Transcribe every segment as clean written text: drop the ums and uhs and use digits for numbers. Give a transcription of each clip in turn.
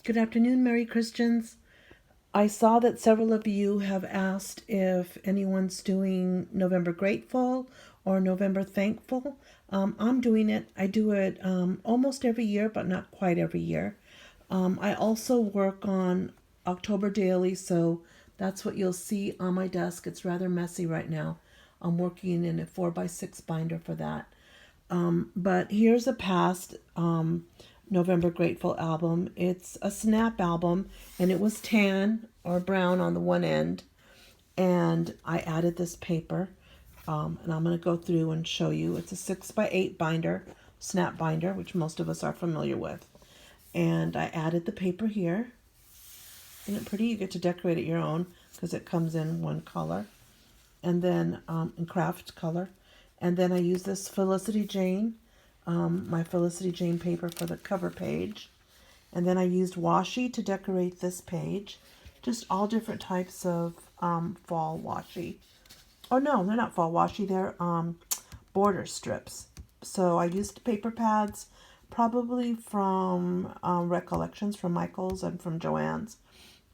Good afternoon, Merry Christians. I saw that several of you have asked if anyone's doing November Grateful or November Thankful. I'm doing it. I do it almost every year, but not quite every year. I also work on October Daily, so that's what you'll see on my desk. It's rather messy right now. I'm working in a 4x6 binder for that. But here's a past November Grateful album. It's a snap album, and it was tan or brown on the one end. And I added this paper, and I'm going to go through and show you. It's a 6x8 binder, snap binder, which most of us are familiar with. And I added the paper here. Isn't it pretty? You get to decorate it your own because it comes in one color, and then in craft color. And then I use this Felicity Jane, my Felicity Jane paper for the cover page. And then I used washi to decorate this page. Just all different types of fall washi. Oh no, they're not fall washi, they're border strips. So I used paper pads, probably from Recollections from Michael's and from Joann's.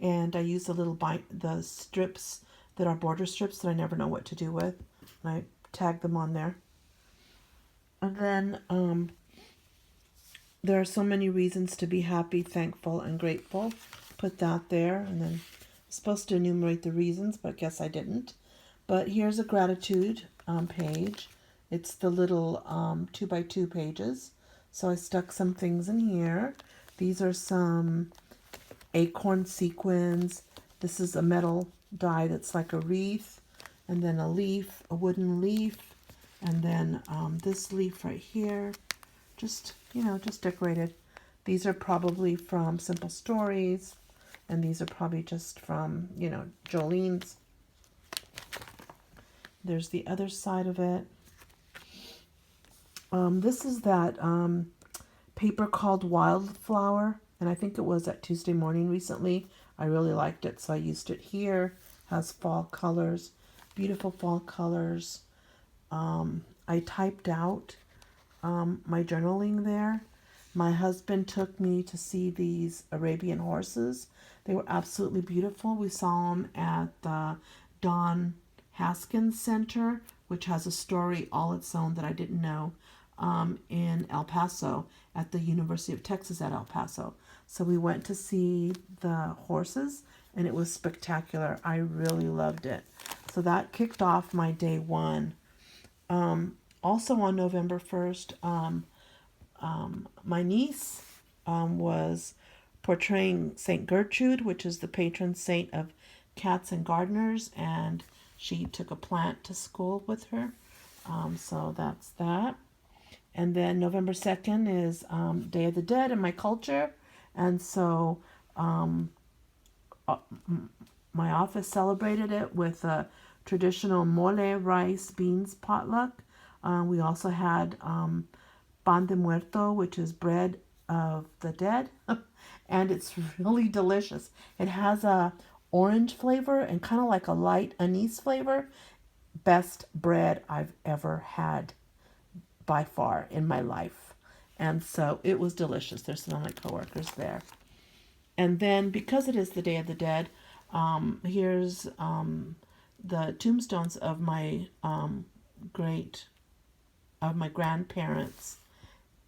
And I used the strips that are border strips that I never know what to do with. And I tag them on there. And then there are so many reasons to be happy, thankful, and grateful. Put that there, and then I'm supposed to enumerate the reasons, but I guess I didn't. But here's a gratitude page. It's the little 2x2 pages. So I stuck some things in here. These are some acorn sequins. This is a metal die that's like a wreath, and then a leaf, a wooden leaf, and then this leaf right here, just decorated. These are probably from Simple Stories, and these are probably just from Jolene's. There's the other side of it. This is that paper called Wildflower, and I think it was at Tuesday Morning recently. I really liked it, so I used it here. Has fall colors, beautiful fall colors. I typed out my journaling there. My husband took me to see these Arabian horses. They were absolutely beautiful. We saw them at the Don Haskins Center, which has a story all its own that I didn't know, in El Paso at the University of Texas at El Paso. So we went to see the horses, and it was spectacular. I really loved it. So that kicked off my day one. Also on November 1st, my niece was portraying St. Gertrude, which is the patron saint of cats and gardeners, and she took a plant to school with her. So that's that. And then November 2nd is Day of the Dead in my culture. And so my office celebrated it with a traditional mole rice beans potluck. We also had pan de muerto, which is bread of the dead, and it's really delicious. It has a orange flavor and kind of like a light anise flavor. Best bread I've ever had by far in my life. And so it was delicious. There's some of my coworkers there. And then because it is the Day of the Dead, here's the tombstones of my grandparents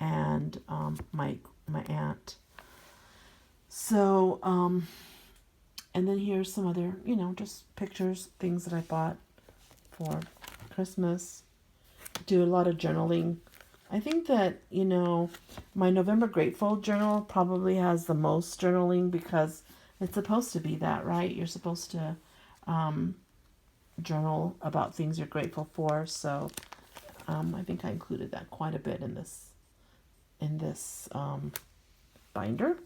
and my aunt. So and then here's some other just pictures, things that I bought for Christmas. Do a lot of journaling. I think that my November Grateful journal probably has the most journaling because it's supposed to be that, right? You're supposed to journal about things you're grateful for. So I think I included that quite a bit in this binder.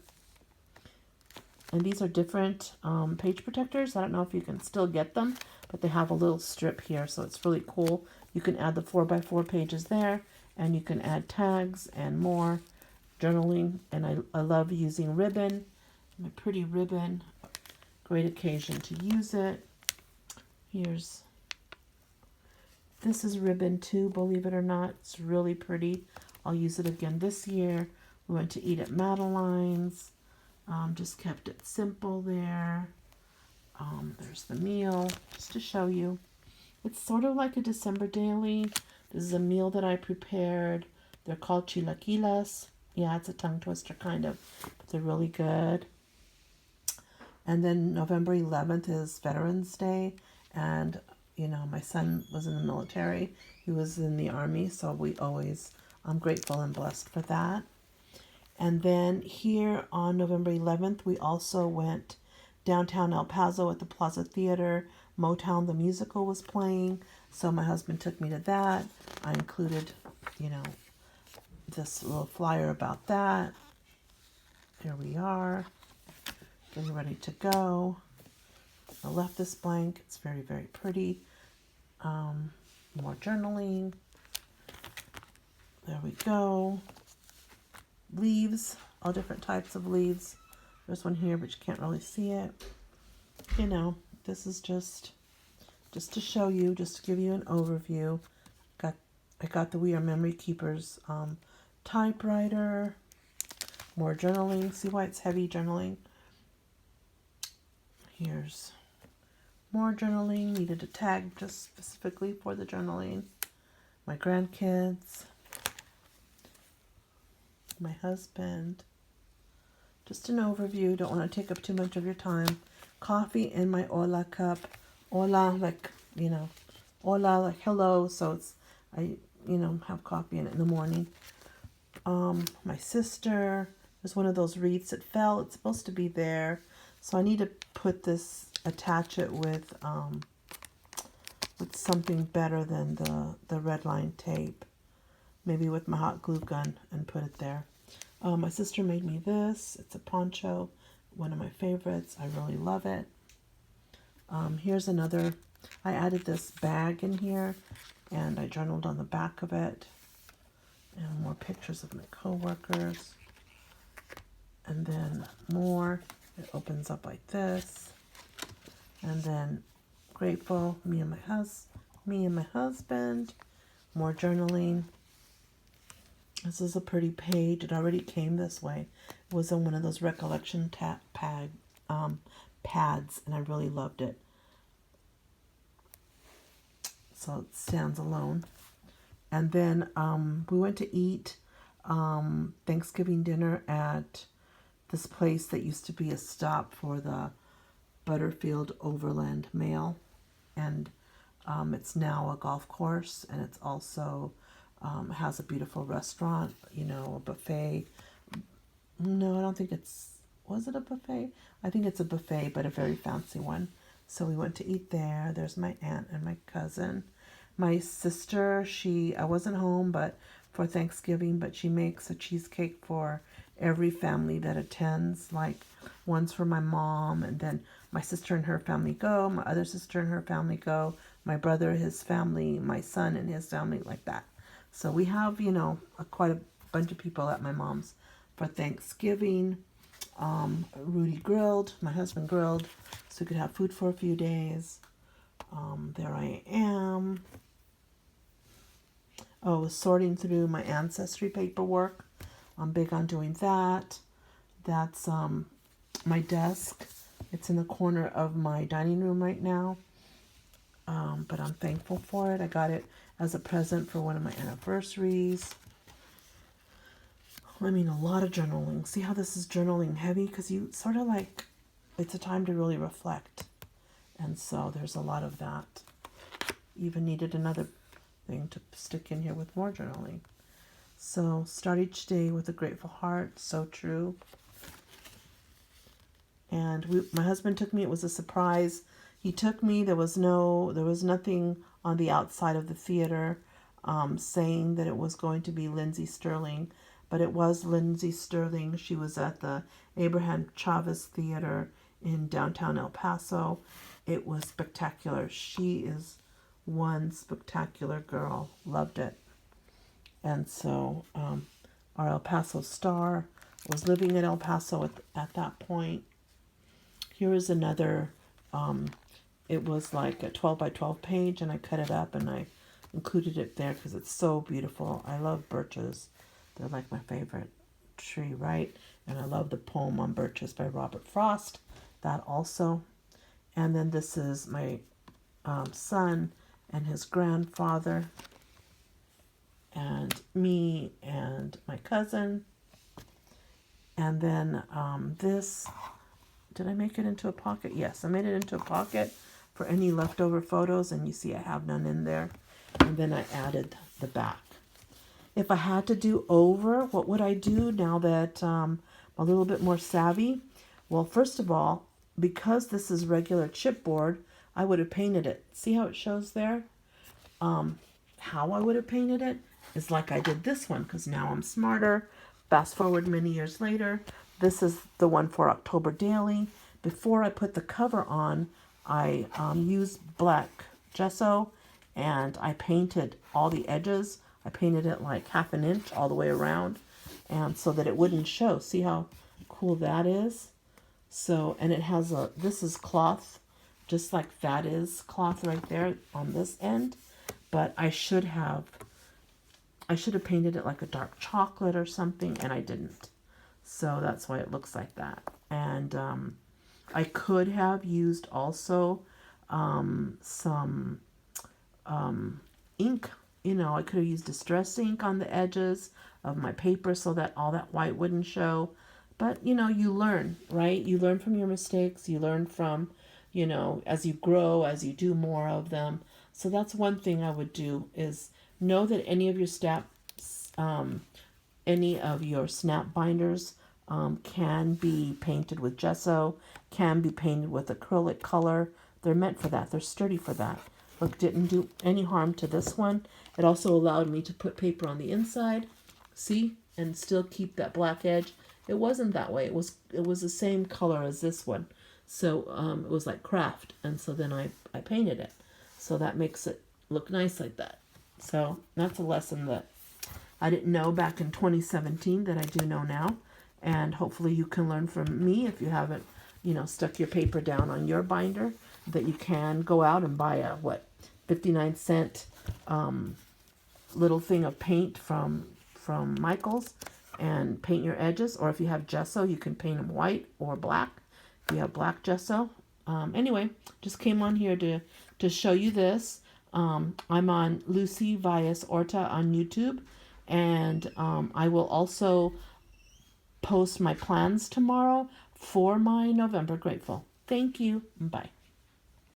And these are different page protectors. I don't know if you can still get them, but they have a little strip here, so it's really cool. You can add the 4x4 pages there, and you can add tags and more journaling. And I love using ribbon, my pretty ribbon. Great occasion to use it. This is ribbon too, believe it or not. It's really pretty. I'll use it again this year. We went to eat at Madeline's. Just kept it simple there. There's the meal, just to show you. It's sort of like a December daily. This is a meal that I prepared. They're called chilaquiles. Yeah, it's a tongue twister kind of, but they're really good. And then November 11th is Veterans Day. And, my son was in the military. He was in the Army, so I'm grateful and blessed for that. And then here on November 11th, we also went downtown El Paso at the Plaza Theater. Motown the musical was playing, so my husband took me to that. I included, this little flyer about that. Here we are, getting ready to go. I left this blank. It's very, very pretty. More journaling. There we go. Leaves, all different types of leaves. There's one here, but you can't really see it. This is just to show you, just to give you an overview. I got the We Are Memory Keepers typewriter. More journaling. See why it's heavy journaling? Here's more journaling. Needed a tag just specifically for the journaling. My grandkids. My husband. Just an overview. Don't want to take up too much of your time. Coffee in my hola cup. Hola, hola, like hello. So I have coffee in it in the morning. My sister, there's one of those wreaths. It fell. It's supposed to be there. So I need to attach it with something better than the red line tape. Maybe with my hot glue gun and put it there. My sister made me this. It's a poncho, one of my favorites. I really love it. Here's another. I added this bag in here, and I journaled on the back of it. And more pictures of my coworkers. And then more. It opens up like this. And then grateful, me and my husband. More journaling. This is a pretty page. It already came this way. It was on one of those recollection pads, and I really loved it. So it stands alone. And then we went to eat Thanksgiving dinner at this place that used to be a stop for the Butterfield Overland Mail. And it's now a golf course, and it's also has a beautiful restaurant, a buffet. No, I don't think was it a buffet? I think it's a buffet, but a very fancy one. So we went to eat there. There's my aunt and my cousin. My sister, I wasn't home for Thanksgiving, but she makes a cheesecake for every family that attends. Like one's for my mom, and then my sister and her family go, my other sister and her family go, my brother, his family, my son and his family, like that. So we have, quite a bunch of people at my mom's for Thanksgiving. Rudy grilled, my husband grilled, so we could have food for a few days. There I am. Sorting through my ancestry paperwork. I'm big on doing that. That's my desk. It's in the corner of my dining room right now. But I'm thankful for it. I got it as a present for one of my anniversaries. A lot of journaling. See how this is journaling heavy? Because you sort of it's a time to really reflect. And so there's a lot of that. Even needed another thing to stick in here with more journaling. So start each day with a grateful heart. So true. And my husband took me. It was a surprise. He took me. There was nothing on the outside of the theater saying that it was going to be Lindsay Sterling, but it was Lindsay Sterling. She was at the Abraham Chavez Theater in downtown El Paso. It was spectacular. She is one spectacular girl. Loved it. And so our El Paso star was living in El Paso at that point. Here is another, it was like a 12 by 12 page, and I cut it up and I included it there because it's so beautiful. I love birches. They're like my favorite tree, right? And I love the poem on birches by Robert Frost, that also. And then this is my son and his grandfather, and me and my cousin. And then this, did I make it into a pocket? Yes, I made it into a pocket for any leftover photos, and you see I have none in there. And then I added the back. If I had to do over, what would I do now that I'm a little bit more savvy? Well, first of all, because this is regular chipboard, I would have painted it. See how it shows there? How I would have painted it is like I did this one, because now I'm smarter. Fast forward many years later. This is the one for October Daily. Before I put the cover on, I used black gesso and I painted all the edges. I painted it like 1/2 inch all the way around, and so that it wouldn't show. See how cool that is? So, and it has this is cloth, just like that is cloth right there on this end. But I should have painted it like a dark chocolate or something, and I didn't. So that's why it looks like that. And I could have used also some ink. I could have used distress ink on the edges of my paper so that all that white wouldn't show. But, you learn, right? You learn from your mistakes. You learn from, as you grow, as you do more of them. So that's one thing I would do, is know that any of your snap binders can be painted with gesso, can be painted with acrylic color. They're meant for that. They're sturdy for that. Look, didn't do any harm to this one. It also allowed me to put paper on the inside, see, and still keep that black edge. It wasn't that way. It was the same color as this one. So it was like craft, and so then I painted it. So that makes it look nice like that. So that's a lesson that I didn't know back in 2017 that I do know now. And hopefully you can learn from me if you haven't, stuck your paper down on your binder, that you can go out and buy a 59-cent little thing of paint from Michael's and paint your edges. Or if you have gesso, you can paint them white or black if you have black gesso. Anyway, just came on here to show you this. I'm on Lucy Valles Orta on YouTube, and I will also post my plans tomorrow for my November Grateful. Thank you. Bye.